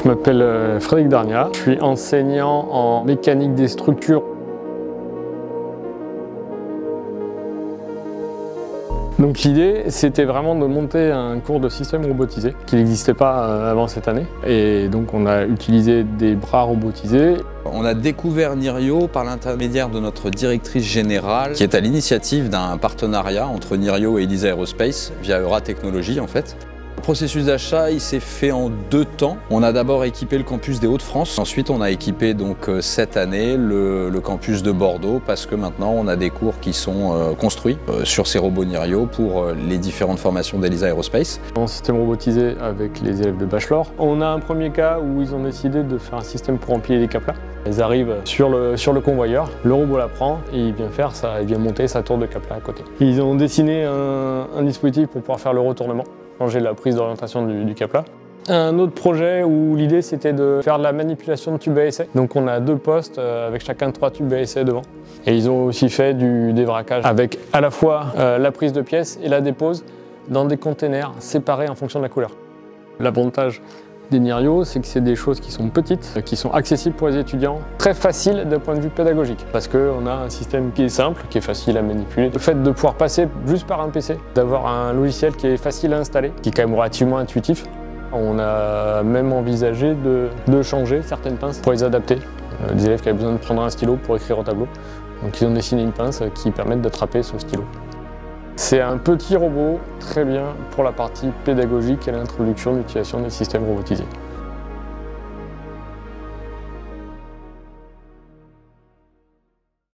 Je m'appelle Frédéric Darnia, je suis enseignant en mécanique des structures. Donc l'idée, c'était vraiment de monter un cours de système robotisé qui n'existait pas avant cette année. Et donc on a utilisé des bras robotisés. On a découvert Nirio par l'intermédiaire de notre directrice générale qui est à l'initiative d'un partenariat entre Nirio et Elisa Aerospace via Euratechnologies en fait. Le processus d'achat, il s'est fait en 2 temps. On a d'abord équipé le campus des Hauts-de-France. Ensuite, on a équipé donc cette année le campus de Bordeaux parce que maintenant, on a des cours qui sont construits sur ces robots Nirio pour les différentes formations d'Elisa Aerospace. En système robotisé avec les élèves de bachelor, on a un premier cas où ils ont décidé de faire un système pour empiler des caplas. Ils arrivent sur le convoyeur, le robot la prend et il vient faire ça, il vient monter sa tour de capla à côté. Ils ont dessiné un dispositif pour pouvoir faire le retournement, changer la prise d'orientation du capla. Un autre projet où l'idée c'était de faire de la manipulation de tubes à essai. Donc on a 2 postes avec chacun 3 tubes à essai devant. Et ils ont aussi fait du dévraquage avec à la fois la prise de pièces et la dépose dans des containers séparés en fonction de la couleur. L'avantage des Nirio, c'est que c'est des choses qui sont petites, qui sont accessibles pour les étudiants, très faciles d'un point de vue pédagogique, parce qu'on a un système qui est simple, qui est facile à manipuler. Le fait de pouvoir passer juste par un PC, d'avoir un logiciel qui est facile à installer, qui est quand même relativement intuitif, on a même envisagé de changer certaines pinces pour les adapter. Des élèves qui avaient besoin de prendre un stylo pour écrire au tableau, donc ils ont dessiné une pince qui permet d'attraper ce stylo. C'est un petit robot très bien pour la partie pédagogique et l'introduction de l'utilisation des systèmes robotisés.